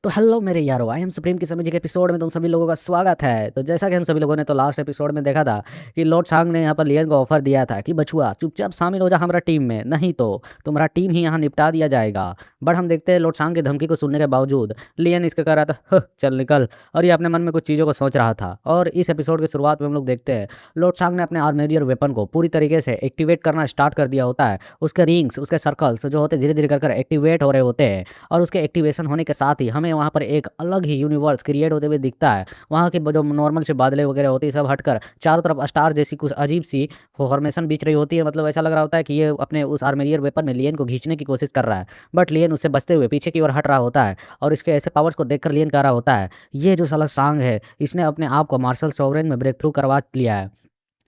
तो हेलो मेरे यारो, आई एम सुप्रीम की सभी के एपिसोड में तुम सभी लोगों का स्वागत है। तो जैसा कि हम सभी लोगों ने तो लास्ट एपिसोड में देखा था कि लॉर्ड सांग ने यहाँ पर लियन को ऑफर दिया था कि बछुआ चुपचाप शामिल हो जा हमारा टीम में, नहीं तो तुम्हारा टीम ही यहाँ निपटा दिया जाएगा। बट हम देखते हैं लॉर्ड सांग की धमकी को सुनने के बावजूद लियन इसके कह रहा था चल निकल, और ये अपने मन में कुछ चीज़ों को सोच रहा था। और इस एपिसोड की शुरुआत में हम लोग देखते हैं लॉर्ड सांग ने अपने आर्मेरियर वेपन को पूरी तरीके से एक्टिवेट करना स्टार्ट कर दिया होता है। उसके रिंग्स, उसके सर्कल्स जो होते धीरे धीरे कर एक्टिवेट हो रहे होते हैं, और उसके एक्टिवेशन होने के साथ ही हमें वहाँ पर एक अलग ही यूनिवर्स क्रिएट होते हुए दिखता है। वहाँ के जो नॉर्मल से बादलें वगैरह होती है सब हटकर चारों तरफ स्टार जैसी कुछ अजीब सी फॉर्मेशन बिछ रही होती है। मतलब ऐसा लग रहा होता है कि ये अपने उस आर्मेरियर वेपन में लियन को खींचने की कोशिश कर रहा है, बट लियन उससे बचते हुए पीछे की ओर हट रहा होता है। और इसके ऐसे पावर्स को देखकर लियन कह रहा होता है ये जो साला सांग है इसने अपने आप को मार्शल सॉवरेन में ब्रेक थ्रू करवा लिया है।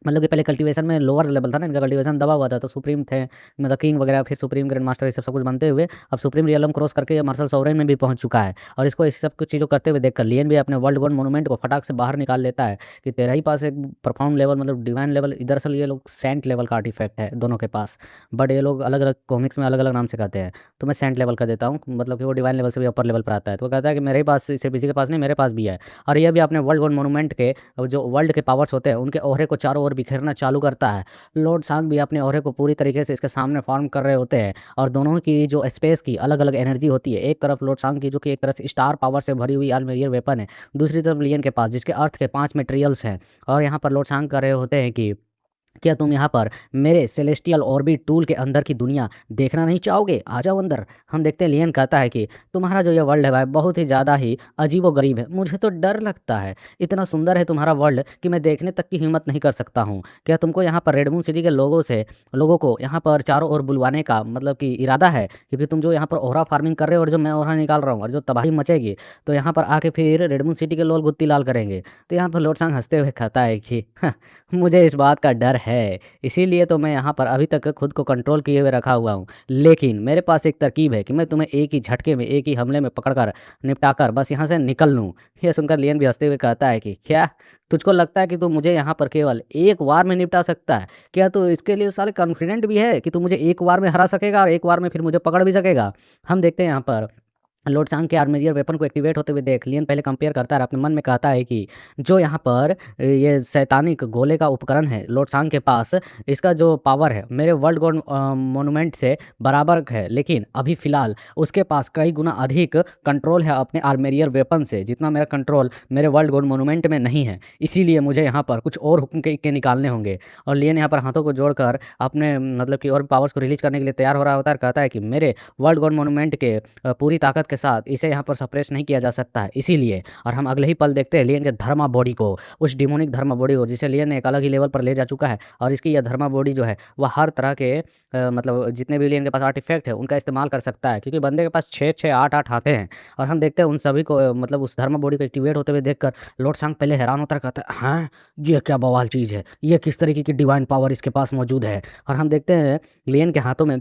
मतलब कि पहले कल्टीवेशन में लोअर लेवल था ना, इनका कल्टीवेशन दबा हुआ था, तो सुप्रीम थे मतलब किंग वगैरह, फिर सुप्रीम ग्रैंड मास्टर, ये सब कुछ बनते हुए अब सुप्रीम रियलम क्रॉस करके ये मार्शल सोवरेन में भी पहुंच चुका है। और इसको इस सब कुछ चीज़ों करते हुए देखकर लियन भी अपने वर्ल्ड गॉड मोनूमेंट को फटाक से बाहर निकाल लेता है कि तेरा ही पास एक परफॉर्म लेवल मतलब डिवाइन लेवल, इधर से ये लोग सेंट लेवल का आर्टिफैक्ट है दोनों के पास, बट ये लोग अलग अलग कॉमिक्स में अलग अलग नाम से कहते हैं। तो मैं सेंट लेवल का देता हूँ, मतलब कि वो डिवाइन लेवल से भी अपर लेवल पर आता है। तो वो कहता है कि मेरे ही पास, सिर्फ इसी के पास नहीं मेरे पास भी है। और ये भी अपने वर्ल्ड गॉड मोनूमेंट के जो वर्ल्ड के पावर्स होते हैं उनके ओहरे को चारों ओर बिखेरना चालू करता है। लॉर्ड सांग भी अपने ओहरे को पूरी तरीके से इसके सामने फॉर्म कर रहे होते हैं, और दोनों की जो स्पेस की अलग अलग एनर्जी होती है, एक तरफ लॉर्ड सांग की जो कि एक तरह से स्टार पावर से भरी हुई आर्मेरियर वेपन है, दूसरी तरफ लियन के पास जिसके अर्थ के 5 मटेरियल्स हैं। और यहाँ पर लॉर्ड सांग कर रहे होते हैं कि क्या तुम यहाँ पर मेरे सेलेस्टियल ऑर्बिट टूल के अंदर की दुनिया देखना नहीं चाहोगे, आ जाओ अंदर। हम देखते हैं लियन कहता है कि तुम्हारा जो ये वर्ल्ड है भाई बहुत ही ज़्यादा ही अजीबोगरीब है, मुझे तो डर लगता है, इतना सुंदर है तुम्हारा वर्ल्ड कि मैं देखने तक की हिम्मत नहीं कर सकता हूँ। क्या तुमको यहाँ पर रेड मून सिटी के लोगों को यहाँ पर चारों ओर बुलवाने का मतलब कि इरादा है? क्योंकि तुम जो यहाँ पर ओहरा फार्मिंग कर रहे हो और जो मैं ओहरा निकाल रहा हूँ और जो तबाही मचेगी, तो यहाँ पर आके फिर रेड मून सिटी के लोग गुत्ती लाल करेंगे। तो यहाँ पर लॉर्ड सांग हंसते हुए कहता है कि मुझे इस बात का डर है, इसीलिए तो मैं यहाँ पर अभी तक खुद को कंट्रोल किए हुए रखा हुआ हूँ। लेकिन मेरे पास एक तरकीब है कि मैं तुम्हें एक ही झटके में, एक ही हमले में पकड़कर निपटाकर बस यहाँ से निकल लूँ। यह सुनकर लियन भी हंसते हुए कहता है कि क्या तुझको लगता है कि तू मुझे यहाँ पर केवल एक वार में निपटा सकता है? क्या तू इसके लिए साले कॉन्फिडेंट भी है कि तू मुझे एक वार में हरा सकेगा और एक वार में फिर मुझे पकड़ भी सकेगा? हम देखते हैं यहाँ पर लॉर्ड सांग के आर्मेरियर वेपन को एक्टिवेट होते हुए देख लियन पहले कंपेयर करता है, अपने मन में कहता है कि जो यहाँ पर ये शैतानिक गोले का उपकरण है लॉर्ड सांग के पास, इसका जो पावर है मेरे वर्ल्ड गॉड मोनूमेंट से बराबर है, लेकिन अभी फिलहाल उसके पास कई गुना अधिक कंट्रोल है अपने आर्मेरियर वेपन से, जितना मेरा कंट्रोल मेरे वर्ल्ड गॉड मोनूमेंट में नहीं है। इसीलिए मुझे यहाँ पर कुछ और हुक्म के निकालने होंगे। और लियन यहाँ पर हाथों को जोड़कर अपने मतलब कि और पावर्स को रिलीज करने के लिए तैयार हो रहा होता है, कहता है कि मेरे वर्ल्ड गॉड मोनूमेंट के पूरी ताकत के साथ इसे यहाँ पर सप्रेस नहीं किया जा सकता है, इसीलिए। और हम अगले ही पल देखते हैं लियन के धर्मा बॉडी को, उस डिमोनिक धर्मा बॉडी को जिसे लियन ने एक अलग ही लेवल पर ले जा चुका है। और इसकी यह धर्मा बॉडी जो है वह हर तरह के मतलब जितने भी लियन के पास आर्टिफैक्ट है उनका इस्तेमाल कर सकता है, क्योंकि बंदे के पास 6-6 8-8 हाथे हैं। और हम देखते हैं उन सभी को मतलब उस धर्मा बॉडी को एक्टिवेट होते हुए देखकर लॉर्ड सांग पहले हैरान होता है, कहता है हाँ ये क्या बवाल चीज़ है, ये किस तरीके की डिवाइन पावर इसके पास मौजूद है। और हम देखते हैं लियन के हाथों में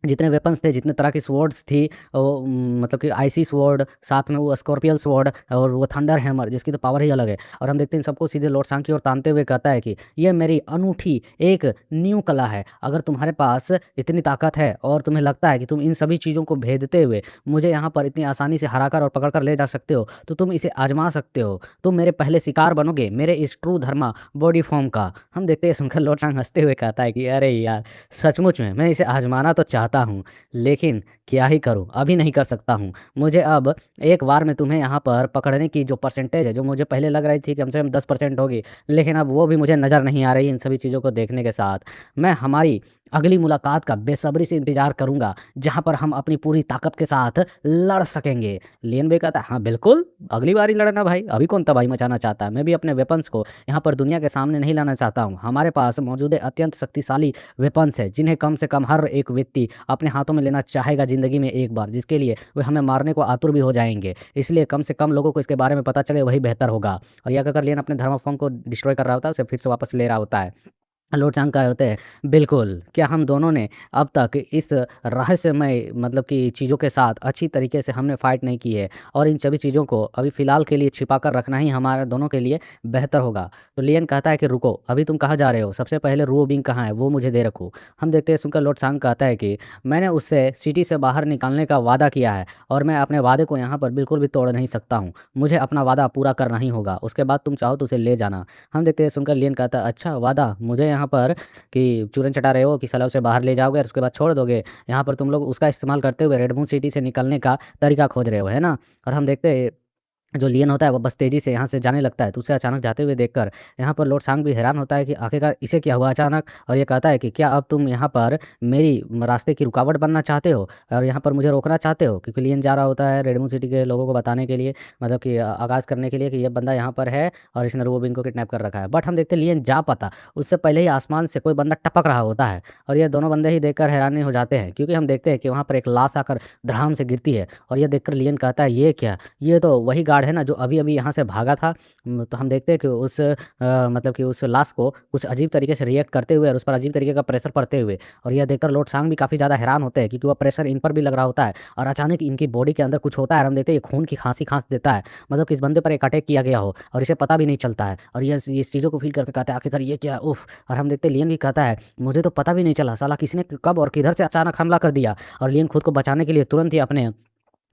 जितने वेपन्स थे, जितने तरह की स्वॉर्ड्स थी, वो मतलब कि आइसी स्वॉर्ड, साथ में वो स्कॉर्पियल स्वॉर्ड और वो थंडर हैमर जिसकी तो पावर ही अलग है। और हम देखते हैं सबको सीधे लॉर्ड सांग की ओर तानते हुए कहता है कि ये मेरी अनूठी एक न्यू कला है, अगर तुम्हारे पास इतनी ताकत है और तुम्हें लगता है कि तुम इन सभी चीज़ों को भेदते हुए मुझे यहाँ पर इतनी आसानी से हराकर और पकड़कर ले जा सकते हो, तो तुम इसे आजमा सकते हो, तुम मेरे पहले शिकार बनोगे मेरे इस ट्रू धर्मा बॉडी फॉर्म का। हम देखते हैं सुनकर लॉर्ड सांग हंसते हुए कहता है कि अरे यार सचमुच में मैं इसे आजमाना तो चाहता हूँ, लेकिन क्या ही करूँ, अभी नहीं कर सकता हूँ। मुझे अब एक बार में तुम्हें यहाँ पर पकड़ने की जो परसेंटेज है, जो मुझे पहले लग रही थी कि कम से कम 10% होगी, लेकिन अब वो भी मुझे नज़र नहीं आ रही इन सभी चीज़ों को देखने के साथ। मैं हमारी अगली मुलाकात का बेसब्री से इंतजार करूंगा, जहां पर हम अपनी पूरी ताकत के साथ लड़ सकेंगे। लियन भी कहता है हाँ बिल्कुल, अगली बार ही लड़ना भाई, अभी कौन तबाही मचाना चाहता है। मैं भी अपने वेपन्स को यहाँ पर दुनिया के सामने नहीं लाना चाहता हूँ। हमारे पास मौजूद है अत्यंत शक्तिशाली वेपन्स है, जिन्हें कम से कम हर एक व्यक्ति अपने हाथों में लेना चाहेगा ज़िंदगी में एक बार, जिसके लिए वे हमें मारने को आतुर भी हो जाएंगे। इसलिए कम से कम लोगों को इसके बारे में पता चले वही बेहतर होगा। और यह कहकर लियन अपने धर्म फॉर्म को डिस्ट्रॉय कर रहा होता है, उसे फिर से वापस ले रहा होता है। लॉर्ड चांग का होते हैं, बिल्कुल, क्या हम दोनों ने अब तक इस रहस्यमय मतलब कि चीज़ों के साथ अच्छी तरीके से हमने फ़ाइट नहीं की है और इन सभी चीज़ों को अभी फ़िलहाल के लिए छिपा कर रखना ही हमारे दोनों के लिए बेहतर होगा। तो लियन कहता है कि रुको, अभी तुम कहाँ जा रहे हो? सबसे पहले रू बिंग कहाँ है? वो मुझे दे रखो। हम देखते हैं सुनकर लॉर्ड चांग कहता है कि मैंने उससे सिटी से बाहर निकालने का वादा किया है और मैं अपने वादे को यहाँ पर बिल्कुल भी तोड़ नहीं सकता हूँ। मुझे अपना वादा पूरा करना ही होगा, उसके बाद तुम चाहो तो उसे ले जाना। हम देखते हैं सुनकर लियन कहता है, अच्छा वादा मुझे यहाँ पर कि चूरन चटा रहे हो कि साला उसे बाहर ले जाओगे और उसके बाद छोड़ दोगे। यहाँ पर तुम लोग उसका इस्तेमाल करते हुए रेड मून सिटी से निकलने का तरीका खोज रहे हो, है ना? और हम देखते हैं जो लियन होता है वो बस तेज़ी से यहाँ से जाने लगता है, तो उसे अचानक जाते हुए देखकर यहाँ पर लॉर्ड सांग भी हैरान होता है कि आखिरकार इसे क्या हुआ अचानक, और ये कहता है कि क्या अब तुम यहाँ पर मेरी रास्ते की रुकावट बनना चाहते हो और यहाँ पर मुझे रोकना चाहते हो? क्योंकि लियन जा रहा होता है रेड मून सिटी के लोगों को बताने के लिए, मतलब कि आगाज़ करने के लिए कि ये बंदा यहाँ पर है और इसने रोबिन को किडनैप कर रखा है। बट हम देखते हैं लियन जा पाता, उससे पहले ही आसमान से कोई बंदा टपक रहा होता है और ये दोनों बंदे ही देखकर हैरानी हो जाते हैं, क्योंकि हम देखते हैं कि वहाँ पर एक लाश आकर धड़ाम से गिरती है और यह देखकर लियन कहता है, ये क्या? ये तो वही गार्ड है ना जो अभी-अभी यहाँ से भागा था। तो हम देखते हैं कि उस मतलब कि उस लाश को कुछ अजीब तरीके से रिएक्ट करते हुए और उस पर अजीब तरीके का प्रेशर पड़ते हुए, और यह देखकर लॉर्ड सांग भी काफ़ी ज़्यादा हैरान होते हैं, क्योंकि वो प्रेशर इन पर भी लग रहा होता है और अचानक इनकी बॉडी के अंदर कुछ होता है और हम देखते हैं ये खून की खाँसी खाँस देता है। मतलब कि इस बंदे पर एक अटैक किया गया हो और इसे पता भी नहीं चलता है और ये इस चीज़ों को फ़ील करके कहता है, आखिरकार ये क्या है? उफ़! और हम देखते हैं लियन भी कहता है, मुझे तो पता भी नहीं चला साला किसने कब और किधर से अचानक हमला कर दिया। और लियन खुद को बचाने के लिए तुरंत ही अपने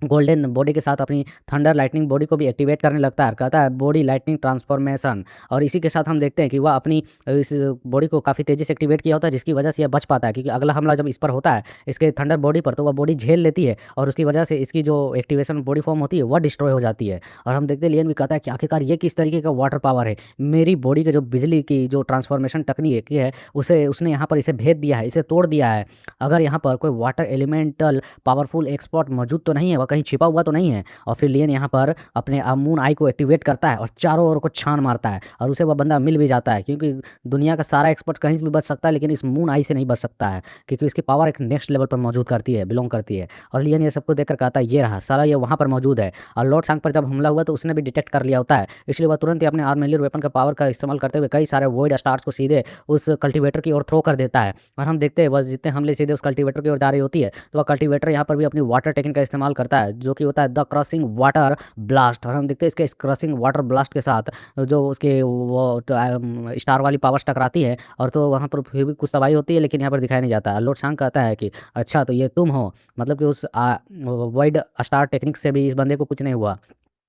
गोल्डन बॉडी के साथ अपनी थंडर लाइटनिंग बॉडी को भी एक्टिवेट करने लगता है और कहता है बॉडी लाइटनिंग ट्रांसफॉर्मेशन, और इसी के साथ हम देखते हैं कि वह अपनी इस बॉडी को काफ़ी तेज़ी से एक्टिवेट किया होता है, जिसकी वजह से यह बच पाता है, क्योंकि अगला हमला जब इस पर होता है इसके थंडर बॉडी पर, तो वह बॉडी झेल लेती है और उसकी वजह से इसकी जो एक्टिवेशन बॉडी फॉर्म होती है वह डिस्ट्रॉय हो जाती है। और हम देखते हैं लियन भी कहता है कि आखिरकार ये किस तरीके का वाटर पावर है, मेरी बॉडी के जो बिजली की जो ट्रांसफॉर्मेशन तकनीक है उसे उसने यहाँ पर इसे भेद दिया है, इसे तोड़ दिया है। अगर यहाँ पर कोई वाटर एलिमेंटल पावरफुल एक्सपर्ट मौजूद तो नहीं है, वह कहीं छिपा हुआ तो नहीं है। और फिर लियन यहाँ पर अपने मून आई को एक्टिवेट करता है और चारों ओर को छान मारता है और उसे वह बंदा मिल भी जाता है, क्योंकि दुनिया का सारा एक्सपर्ट कहीं से भी बच सकता है लेकिन इस मून आई से नहीं बच सकता है, क्योंकि इसकी पावर एक नेक्स्ट लेवल पर मौजूद करती है, बिलोंग करती है। और लियन ये सबको देखकर कहता है, ये रहा साला, ये वहाँ पर मौजूद है। और लॉर्ड सांग पर जब हमला हुआ तो उसने भी डिटेक्ट कर लिया होता है, इसलिए वह तुरंत ही अपने आर्मिलियर वेपन का पावर का इस्तेमाल करते हुए कई सारे वॉइड स्टार्स को सीधे उस कल्टिवेटर की ओर थ्रो कर देता है। और हम देखते हैं बस जितने हमले सीधे उस कल्टिवेटर की ओर जा रही होती है, तो वह कल्टिवेटर यहाँ पर भी अपनी वाटर टेक्निक का इस्तेमाल करता है, जो कि होता है द क्रशिंग वाटर ब्लास्ट। और हम देखते हैं इसके इस क्रशिंग वाटर ब्लास्ट के साथ जो उसके वो स्टार वाली पावर्स टकराती है, और तो वहाँ पर फिर भी कुछ तबाही होती है, लेकिन यहाँ पर दिखाया नहीं जाता। लॉर्ड सांग कहता है कि अच्छा तो ये तुम हो, मतलब कि उस वाइड स्टार टेक्निक से भी इस बंदे को कुछ नहीं हुआ।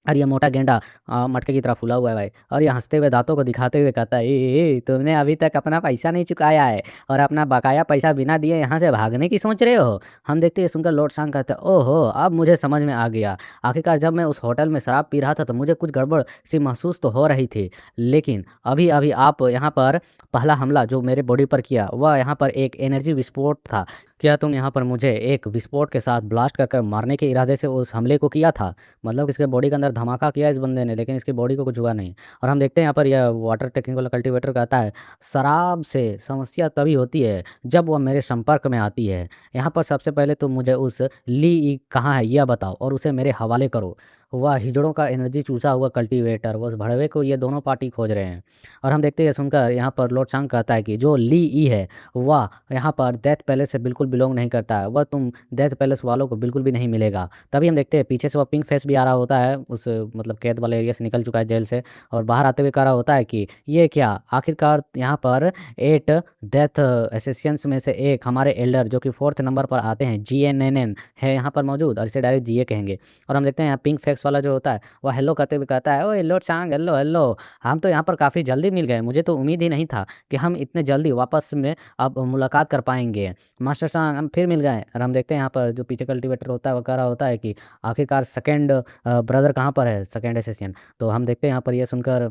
और ये मोटा गेंडा मटके की तरह फूला हुआ है भाई, और ये हंसते हुए दांतों को दिखाते हुए कहता है, तुमने अभी तक अपना पैसा नहीं चुकाया है और अपना बकाया पैसा बिना दिए यहाँ से भागने की सोच रहे हो? हम देखते हैं सुनकर लॉर्ड सांग कहता है, ओहो अब मुझे समझ में आ गया। आखिरकार जब मैं उस होटल में शराब पी रहा था तो मुझे कुछ गड़बड़ सी महसूस तो हो रही थी, लेकिन अभी अभी आप यहाँ पर पहला हमला जो मेरे बॉडी पर किया वह यहाँ पर एक एनर्जी विस्फोट था। क्या तुम यहाँ पर मुझे एक विस्फोट के साथ ब्लास्ट कर कर मारने के इरादे से उस हमले को किया था? मतलब इसके बॉडी के अंदर धमाका किया इस बंदे ने, लेकिन इसकी बॉडी को कुछ हुआ नहीं। और हम देखते हैं यहाँ पर यह वाटर टेक्निकल कल्टीवेटर कहता है, शराब से समस्या तभी होती है जब वह मेरे संपर्क में आती है। यहाँ पर सबसे पहले तुम मुझे उस ली ई कहाँ है यह बताओ और उसे मेरे हवाले करो। वह हिजड़ों का एनर्जी चूसा हुआ कल्टीवेटर, वो उस भड़वे को ये दोनों पार्टी खोज रहे हैं। और हम देखते हैं सुनकर यहाँ पर लॉर्ड सांग कहता है कि जो ली ई है वह यहाँ पर डेथ पैलेस से बिल्कुल बिलोंग नहीं करता है, वह तुम डेथ पैलेस वालों को बिल्कुल भी नहीं मिलेगा। तभी हम देखते हैं पीछे से वह पिंक फेस भी आ रहा होता है, उस मतलब कैद वाले एरिया से निकल चुका है जेल से, और बाहर आते हुए कह रहा होता है कि ये क्या, आखिरकार यहाँ पर 8 डेथ एसेसियंस में से एक हमारे एल्डर जो कि 4th नंबर पर आते हैं GNNN है यहाँ पर मौजूद, और इसे डायरेक्ट जीए कहेंगे। और हम देखते हैं यहाँ पिंक फेस वाला जो होता है वह हेलो करते हुए कहता है, ओए लॉर्ड सांग, हेलो हेलो, हम तो यहाँ पर काफ़ी जल्दी मिल गए, मुझे तो उम्मीद ही नहीं था कि हम इतने जल्दी वापस में अब मुलाकात कर पाएंगे। मास्टर सांग हम फिर मिल गए। और हम देखते हैं यहाँ पर जो पीछे कल्टीवेटर होता है वो कह रहा होता है कि आखिरकार सेकंड ब्रदर कहाँ पर है, सेकंड एसेसियन। तो हम देखते हैं यहाँ पर ये सुनकर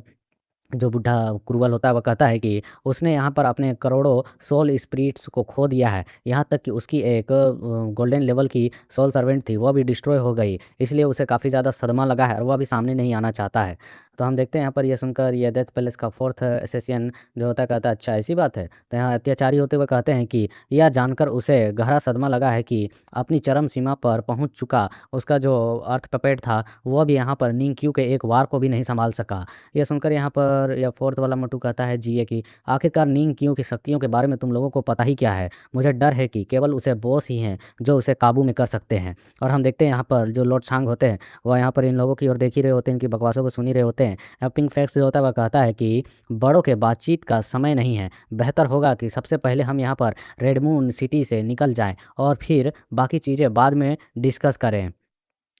जो बुढ़ा क्रूवल होता है वह कहता है कि उसने यहाँ पर अपने करोड़ों सोल स्पिरिट्स को खो दिया है, यहाँ तक कि उसकी एक गोल्डन लेवल की सोल सर्वेंट थी वह भी डिस्ट्रॉय हो गई, इसलिए उसे काफ़ी ज़्यादा सदमा लगा है और वह भी सामने नहीं आना चाहता है। तो हम देखते हैं यहाँ पर ये सुनकर ये डेथ पैलेस का फोर्थ एसेसियन जो होता है कहता है अच्छा ऐसी बात है। तो यहाँ अत्याचारी होते हुए कहते हैं कि यह जानकर उसे गहरा सदमा लगा है कि अपनी चरम सीमा पर पहुंच चुका उसका जो अर्थ पपेट था वह भी यहाँ पर निंग के एक वार को भी नहीं संभाल सका। यह सुनकर यहाँ पर यह फोर्थ वाला मोटू कहता है जीए कि आखिरकार निंग की शक्तियों के बारे में तुम लोगों को पता ही क्या है। मुझे डर है कि केवल उसे बॉस ही हैं जो उसे काबू में कर सकते हैं। और हम देखते हैं यहाँ पर जो लॉर्ड छांग होते हैं वह यहाँ पर इन लोगों की ओर देख ही रहे होते हैं, इनकी बकवासों को सुन ही रहे होते हैं। पिंक फैक्स जो होता है वह कहता है कि बड़ों के बातचीत का समय नहीं है, बेहतर होगा कि सबसे पहले हम यहाँ पर रेड मून सिटी से निकल जाएं और फिर बाकी चीज़ें बाद में डिस्कस करें।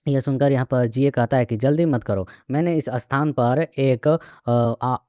यह सुनकर यहाँ पर जीए कहता है कि जल्दी मत करो, मैंने इस स्थान पर एक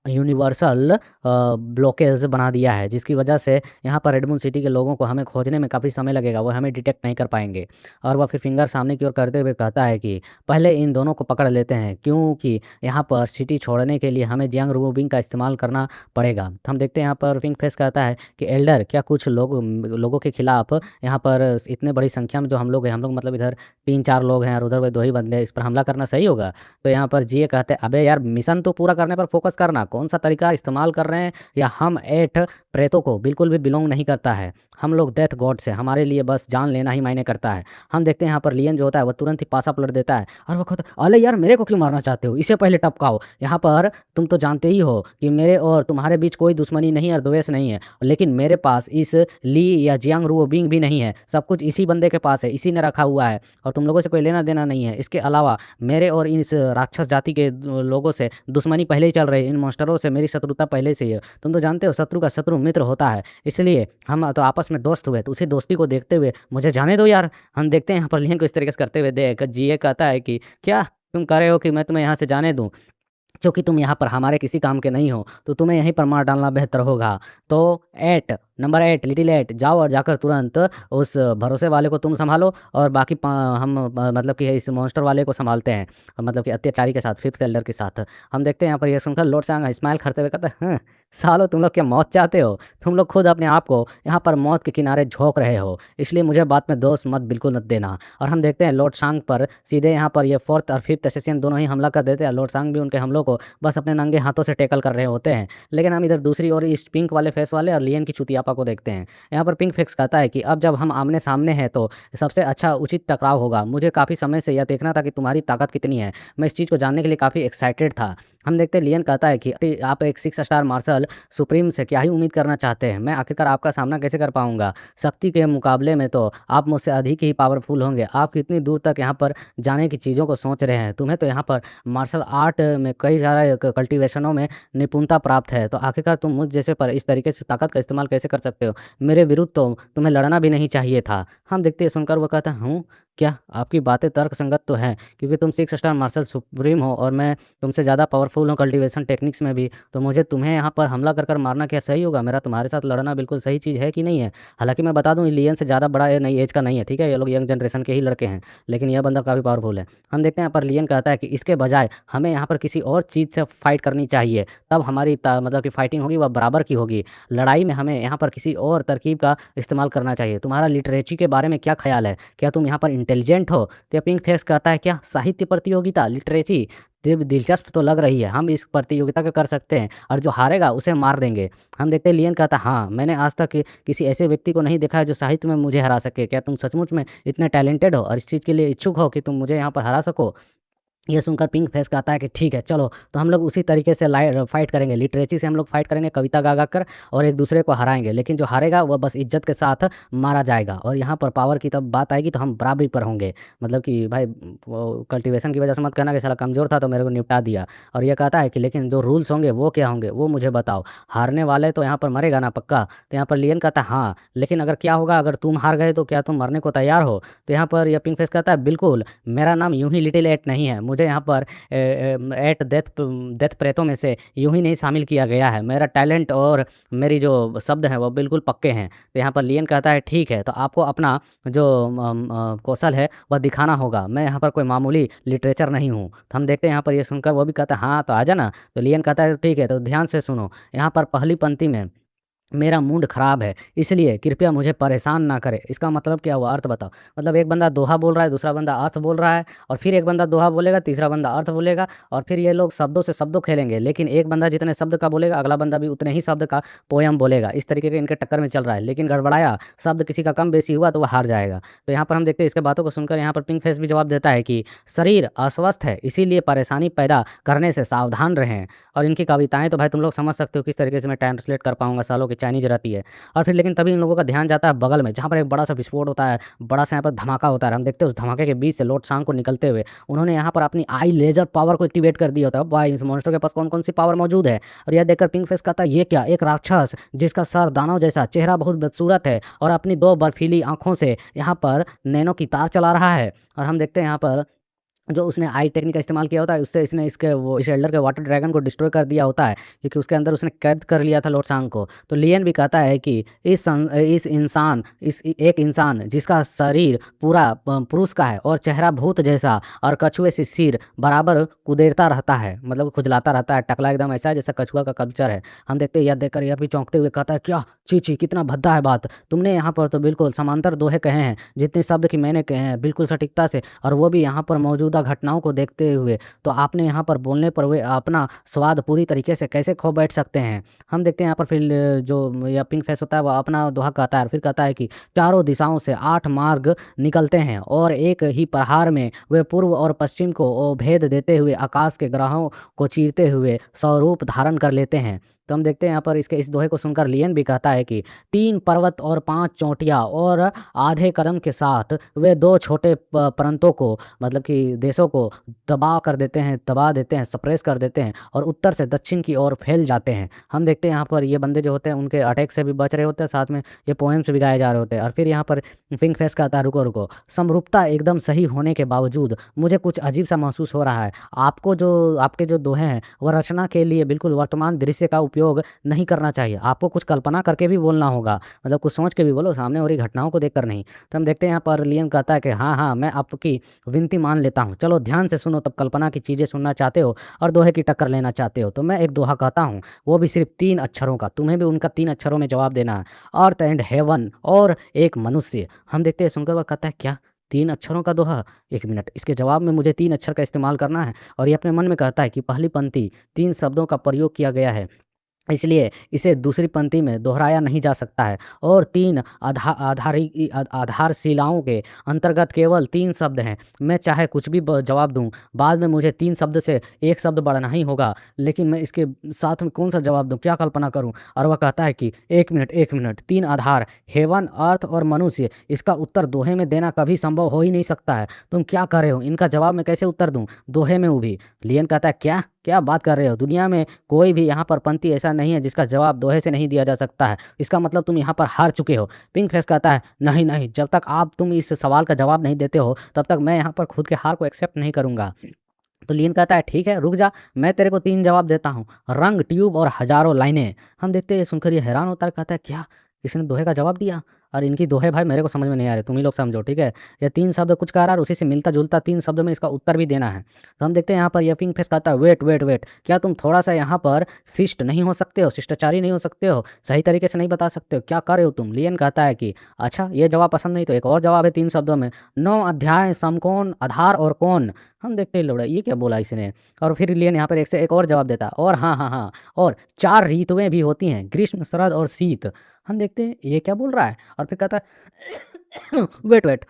यूनिवर्सल ब्लॉकेज बना दिया है जिसकी वजह से यहाँ पर रेडमून सिटी के लोगों को हमें खोजने में काफ़ी समय लगेगा, वो हमें डिटेक्ट नहीं कर पाएंगे। और वह फिर फिंगर सामने की ओर करते हुए कहता है कि पहले इन दोनों को पकड़ लेते हैं क्योंकि यहाँ पर सिटी छोड़ने के लिए हमें जियांग रूबिंग का इस्तेमाल करना पड़ेगा। तो हम देखते हैं यहाँ पर पिंक फेस कहता है कि एल्डर क्या कुछ लोगों के खिलाफ यहाँ पर इतने बड़ी संख्या में जो हम लोग हैं, हम लोग मतलब इधर 3-4 लोग हैं और उधर वही 2 ही बंदे हैं, इस पर हमला करना सही होगा। तो यहाँ पर जीए कहते हैं अबे यार मिशन तो पूरा करने पर फोकस करना, कौन सा तरीका इस्तेमाल कर रहे हैं। या हम 8 प्रेतों को बिल्कुल भी बिलोंग नहीं करता है, हम लोग डेथ गॉड से, हमारे लिए बस जान लेना ही मायने करता है। हम देखते हैं यहाँ पर लियन जो होता है वह तुरंत ही पासा पलट देता है और वो कहता है अरे यार मेरे को क्यों मारना चाहते हो, इसे पहले टपकाओ। यहाँ पर तुम तो जानते ही हो कि मेरे और तुम्हारे बीच कोई दुश्मनी नहीं और द्वेष नहीं है, लेकिन मेरे पास इस ली या जियांग रूओ बिंग भी नहीं है, सब कुछ इसी बंदे के पास है, इसी ने रखा हुआ है और तुम लोगों से कोई लेना देना नहीं है। इसके अलावा मेरे और इस राक्षस जाति के लोगों से दुश्मनी पहले ही चल रही है, इन मॉन्स्टरों से मेरी शत्रुता पहले से ही है। तुम तो जानते हो शत्रु का शत्रु मित्र होता है, इसलिए हम तो आपस में दोस्त हुए, तो उसी दोस्ती को देखते हुए मुझे जाने दो यार। हम देखते हैं यहाँ पर लियन को इस तरीके से करते हुए देख जीए कहता है कि क्या तुम कर रहे हो कि मैं तुम्हें यहाँ से जाने दूँ, क्योंकि तुम यहाँ पर हमारे किसी काम के नहीं हो, तो तुम्हें यहीं पर मार डालना बेहतर होगा। तो नंबर 8 लिटिल 8 जाओ और जाकर तुरंत उस भरोसे वाले को तुम संभालो और बाकी हम मतलब कि इस मॉन्स्टर वाले को संभालते हैं, मतलब कि अत्याचारी के साथ, फिफ्थ एल्डर के साथ। हम देखते हैं यहाँ पर यह सुनकर लॉर्ड सांग स्माइल करते हुए कहते हैं सालो तुम लोग क्या मौत चाहते हो, तुम लोग खुद अपने आप को यहाँ पर मौत के किनारे झोंक रहे हो, इसलिए मुझे बात में दोस्त मत बिल्कुल मत देना। और हम देखते हैं लॉर्ड सांग पर सीधे यहाँ पर ये फोर्थ और फिफ्थ एसेसियन दोनों ही हमला कर देते हैं। लॉर्ड सांग भी उनके हमलों को बस अपने नंगे हाथों से टैकल कर रहे होते हैं। लेकिन हम इधर दूसरी ओर इस पिंक वाले फेस वाले और लियन की चुतियापा को देखते हैं। यहाँ पर पिंक फेस कहता है कि अब जब हम आमने सामने हैं तो सबसे अच्छा उचित टकराव होगा, मुझे काफ़ी समय से यह देखना था कि तुम्हारी ताकत कितनी है, मैं इस चीज़ को जानने के लिए काफ़ी एक्साइटेड था। हम देखते हैं लियन कहता है कि आप एक 6 स्टार मार्शल सुप्रीम से क्या ही उम्मीद करना चाहते हैं, मैं आखिरकार आपका सामना कैसे कर पाऊंगा, शक्ति के मुकाबले में तो आप मुझसे अधिक ही पावरफुल होंगे, आप कितनी दूर तक यहाँ पर जाने की चीज़ों को सोच रहे हैं, तुम्हें तो यहाँ पर मार्शल आर्ट में कई सारे कल्टिवेशनों में निपुणता प्राप्त है, तो आखिरकार तुम मुझ जैसे पर इस तरीके से ताकत का इस्तेमाल कैसे कर सकते हो, मेरे विरुद्ध तो तुम्हें लड़ना भी नहीं चाहिए था। हम देखते हैं सुनकर वो कहता हूँ क्या आपकी बातें तर्कसंगत तो हैं, क्योंकि तुम 6 स्टार मार्शल सुप्रीम हो और मैं तुमसे ज़्यादा पावरफुल हूँ कल्टीवेशन टेक्निक्स में भी, तो मुझे तुम्हें यहाँ पर हमला कर मारना क्या सही होगा, मेरा तुम्हारे साथ लड़ना बिल्कुल सही चीज़ है कि नहीं है। हालांकि मैं बता दूँ लियन से ज़्यादा बड़ा नई एज का नहीं है, ठीक है, ये लोग यंग जनरेशन के ही लड़के हैं, लेकिन यह बंदा काफ़ी पावरफुल है। हम देखते हैं यहाँ पर लियन कहता है कि इसके बजाय हमें यहाँ पर किसी और चीज़ से फाइट करनी चाहिए, तब हमारी मतलब कि फाइटिंग होगी वह बराबर की होगी, लड़ाई में हमें यहाँ पर किसी और तरकीब का इस्तेमाल करना चाहिए। तुम्हारा लिटरेचर के बारे में क्या ख्याल है, क्या तुम यहाँ पर इंटेलिजेंट हो। तो पिंक फेस कहता है क्या साहित्य प्रतियोगिता लिटरेची दिलचस्प तो लग रही है, हम इस प्रतियोगिता को कर सकते हैं और जो हारेगा उसे मार देंगे। हम देखते हैं लियन कहता हाँ मैंने आज तक किसी ऐसे व्यक्ति को नहीं देखा है जो साहित्य में मुझे हरा सके, क्या तुम सचमुच में इतने टैलेंटेड हो और इस चीज़ के लिए इच्छुक हो कि तुम मुझे यहाँ पर हरा सको। ये सुनकर पिंक फेस कहता है कि ठीक है चलो, तो हम लोग उसी तरीके से फाइट करेंगे, लिटरेची से हम लोग फाइट करेंगे कविता गा गा कर और एक दूसरे को हराएंगे, लेकिन जो हारेगा वह बस इज्जत के साथ मारा जाएगा। और यहाँ पर पावर की तब बात आएगी तो हम बराबरी पर होंगे, मतलब कि भाई वो कल्टीवेशन की वजह से मत कहना कि साला कमज़ोर था तो मेरे को निपटा दिया। और ये कहता है कि लेकिन जो रूल्स होंगे वो क्या होंगे वो मुझे बताओ, हारने वाले तो यहाँ पर मरेगा ना पक्का। तो यहाँ पर लियन कहता है हाँ, लेकिन अगर क्या होगा अगर तुम हार गए तो क्या तुम मरने को तैयार हो। तो यहाँ पर यह पिंक फेस कहता है बिल्कुल, मेरा नाम यूं ही लिटिल एट नहीं है, मुझे यहाँ पर एट डेथ प्रेतों में से यूं ही नहीं शामिल किया गया है, मेरा टैलेंट और मेरी जो शब्द हैं वो बिल्कुल पक्के हैं। तो यहाँ पर लियन कहता है ठीक है, तो आपको अपना जो कौशल है वह दिखाना होगा, मैं यहाँ पर कोई मामूली लिटरेचर नहीं हूँ। तो हम देखते हैं यहाँ पर ये सुनकर वो भी कहता है हाँ तो आ जाना। तो लियन कहता है ठीक है, तो ध्यान से सुनो, यहाँ पर पहली पंक्ति में मेरा मूड ख़राब है, इसलिए कृपया मुझे परेशान ना करें। इसका मतलब क्या हुआ? अर्थ बताओ। मतलब एक बंदा दोहा बोल रहा है, दूसरा बंदा अर्थ बोल रहा है, और फिर एक बंदा दोहा बोलेगा, तीसरा बंदा अर्थ बोलेगा, और फिर ये लोग शब्दों से शब्दों खेलेंगे। लेकिन एक बंदा जितने शब्द का बोलेगा, अगला बंदा भी उतने ही शब्द का पोयम बोलेगा। इस तरीके के इनके टक्कर में चल रहा है। लेकिन गड़बड़ाया, शब्द किसी का कम बेसी हुआ तो वह हार जाएगा। तो यहाँ पर हम देखते हैं, इसके बातों को सुनकर यहाँ पर पिंक फेस भी जवाब देता है कि शरीर अस्वस्थ है, इसीलिए परेशानी पैदा करने से सावधान रहें। और इनकी कविताएँ तो भाई तुम लोग समझ सकते हो किस तरीके से मैं ट्रांसलेट कर पाऊँगा, सालों की चाइनीज़ रहती है। और फिर लेकिन तभी इन लोगों का ध्यान जाता है बगल में, जहाँ पर एक बड़ा-सा विस्फोट होता है, बड़ा-सा यहाँ पर धमाका होता है। हम देखते हैं उस धमाके के बीच से लॉर्ड शांग को निकलते हुए, उन्होंने यहाँ पर अपनी आई लेज़र पावर को एक्टिवेट कर दिया होता है। अब भाई इस मॉन्स्टर के पास कौन-कौन सी पावर मौजूद है? और यह देखकर पिंक फेस कहता है, ये क्या? एक राक्षस जिसका सर दानव जैसा, चेहरा बहुत बदसूरत है और अपनी 2 बर्फीली आँखों से यहाँ पर नैनो की तार चला रहा है। और हम देखते हैं यहाँ पर जो उसने आई टेक्निक का इस्तेमाल किया होता है, उससे इसने इसके वो इस एल्डर के वाटर ड्रैगन को डिस्ट्रॉय कर दिया होता है, क्योंकि उसके अंदर उसने कैद कर लिया था लॉर्ड सांग को। तो लियन भी कहता है कि एक इंसान जिसका शरीर पूरा पुरुष का है और चेहरा भूत जैसा और कछुए से सिर बराबर कुदेरता रहता है, मतलब खुजलाता रहता है, टकला एकदम ऐसा है जैसा कछुआ का कल्चर है। हम देखते हैं यह देखकर यह भी चौंकते हुए कहता है, क्या छी छी, कितना भद्दा है बात। तुमने यहाँ पर तो बिल्कुल समांतर दोहे कहे हैं, जितने शब्द कि मैंने कहे हैं बिल्कुल सटीकता से, और वो भी यहाँ पर मौजूदा घटनाओं को देखते हुए। तो आपने यहाँ पर बोलने पर वे अपना स्वाद पूरी तरीके से कैसे खो बैठ सकते हैं? हम देखते हैं यहाँ पर फिर जो यह पिंक फेस होता है वह अपना दोहा कहता है, और फिर कहता है कि चारों दिशाओं से 8 मार्ग निकलते हैं और एक ही प्रहार में वे पूर्व और पश्चिम को भेद देते हुए आकाश के ग्रहों को चीरते हुए स्वरूप धारण कर लेते हैं। तो हम देखते हैं यहाँ पर इसके इस दोहे को सुनकर लियन भी कहता है कि 3 पर्वत और 5 चोटियाँ और आधे कदम के साथ वे 2 छोटे प्रांतों को, मतलब कि देशों को दबा देते हैं, सप्रेस कर देते हैं और उत्तर से दक्षिण की ओर फैल जाते हैं। हम देखते हैं यहाँ पर ये बंदे जो होते हैं उनके अटैक से भी बच रहे होते हैं, साथ में ये पोएम्स भी गाए जा रहे होते हैं। और फिर यहाँ पर पिंक फेस कहता है, रुको रुको, समरूपता एकदम सही होने के बावजूद मुझे कुछ अजीब सा महसूस हो रहा है। आपके जो दोहे हैं वह रचना के लिए बिल्कुल वर्तमान दृश्य का उपयोग नहीं करना चाहिए। आपको कुछ कल्पना करके भी बोलना होगा, मतलब कुछ सोच के भी बोलो, सामने हो रही घटनाओं को देखकर नहीं। तो हम देखते हैं यहाँ पर लियन कहता है कि हाँ हाँ, मैं आपकी विनती मान लेता हूँ, चलो ध्यान से सुनो। तब कल्पना की चीज़ें सुनना चाहते हो और दोहे की टक्कर लेना चाहते हो, तो मैं एक दोहा कहता हूँ, वो भी सिर्फ 3 अक्षरों का। तुम्हें भी उनका 3 अक्षरों में जवाब देना है, अर्थ एंड हेवन और एक मनुष्य। हम देखते हैं, सुनकर वह कहता है, क्या 3 अक्षरों का दोहा? 1 मिनट, इसके जवाब में मुझे 3 अक्षर का इस्तेमाल करना है। और ये अपने मन में कहता है कि पहली पंक्ति 3 शब्दों का प्रयोग किया गया है, इसलिए इसे दूसरी पंक्ति में दोहराया नहीं जा सकता है। और 3 आधारशिलाओं के अंतर्गत केवल 3 शब्द हैं। मैं चाहे कुछ भी जवाब दूं, बाद में मुझे 3 शब्द से 1 शब्द बढ़ना ही होगा, लेकिन मैं इसके साथ में कौन सा जवाब दूं, क्या कल्पना करूं? और वह कहता है कि 1 मिनट, 3 आधार, हेवन, अर्थ और मनुष्य, इसका उत्तर दोहे में देना कभी संभव हो ही नहीं सकता है। तुम क्या कर रहे हो? इनका जवाब मैं कैसे उत्तर दूं दोहे में? वो भी लियन कहता है, क्या क्या बात कर रहे हो? दुनिया में कोई भी यहाँ पर पंक्ति ऐसा नहीं है जिसका जवाब दोहे से नहीं दिया जा सकता है। इसका मतलब तुम यहाँ पर हार चुके हो। पिंक फेस कहता है, नहीं नहीं, जब तक तुम इस सवाल का जवाब नहीं देते हो तब तक मैं यहाँ पर खुद के हार को एक्सेप्ट नहीं करूँगा। तो लियन कहता है, ठीक है रुक जा, मैं तेरे को 3 जवाब देता हूँ, रंग, ट्यूब और हजारों लाइनें। हम देखते हैं, सुनकर ये हैरान होता है, कहता है, क्या इसने दोहे का जवाब दिया? और इनकी दोहे भाई मेरे को समझ में नहीं आ रहे, तुम ही लोग समझो, ठीक है? ये 3 शब्द कुछ कह रहा है और उसी से मिलता जुलता 3 शब्दों में इसका उत्तर भी देना है। तो हम देखते हैं यहाँ पर ये पिंक फेस कहता है, वेट, क्या तुम थोड़ा सा यहाँ पर शिष्ट नहीं हो सकते हो, शिष्टाचारी नहीं हो सकते हो, सही तरीके से नहीं बता सकते हो, क्या कर रहे हो तुम? लियन कहता है कि अच्छा, ये जवाब पसंद नहीं तो एक और जवाब है 3 शब्दों में, 9 अध्याय, समकोण, आधार और कोण। हम देखते हैं लोड़ा ये क्या बोला इसने। और फिर लियन यहाँ पर एक से एक और जवाब देता है, और हाँ, और 4 ऋतुएं भी होती हैं, ग्रीष्म, शरद और शीत। हम देखते हैं ये क्या बोल रहा है, और फिर कहता है, वेट,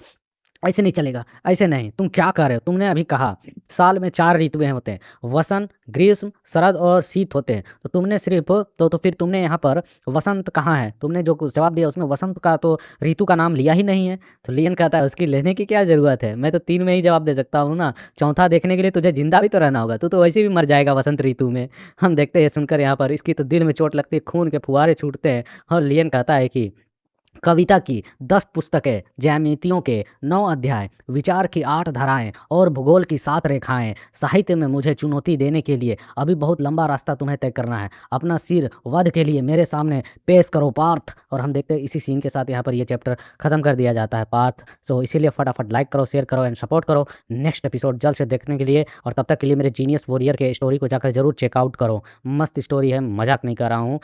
ऐसे नहीं चलेगा, ऐसे नहीं, तुम क्या कर रहे हो? तुमने अभी कहा साल में 4 ऋतुएं होते हैं, वसंत, ग्रीष्म, शरद और शीत होते हैं। तो तुमने सिर्फ तो फिर तुमने यहाँ पर वसंत कहाँ है? तुमने जो कुछ जवाब दिया उसमें वसंत का तो ऋतु का नाम लिया ही नहीं है। तो लियन कहता है, उसकी लेने की क्या ज़रूरत है, मैं तो 3 में ही जवाब दे सकता हूँ ना। चौथा देखने के लिए तुझे जिंदा भी तो रहना होगा, तू तो वैसे भी मर जाएगा वसंत ऋतु में। हम देखते हैं, सुनकर यहाँ पर इसकी तो दिल में चोट लगती है, खून के फुहारे छूटते हैं। और लियन कहता है कि कविता की 10 पुस्तकें, ज्यामितियों के 9 अध्याय, विचार की 8 धाराएं और भूगोल की 7 रेखाएं, साहित्य में मुझे चुनौती देने के लिए अभी बहुत लंबा रास्ता तुम्हें तय करना है। अपना सिर वध के लिए मेरे सामने पेश करो पार्थ। और हम देखते हैं इसी सीन के साथ यहाँ पर ये चैप्टर खत्म कर दिया जाता है, पार्थ। सो इसीलिए फटाफट लाइक करो, शेयर करो एंड सपोर्ट करो नेक्स्ट एपिसोड जल्द से देखने के लिए। और तब तक के लिए मेरे जीनियस वॉरियर के स्टोरी को जाकर जरूर चेकआउट करो, मस्त स्टोरी है, मजाक नहीं कर रहा हूँ।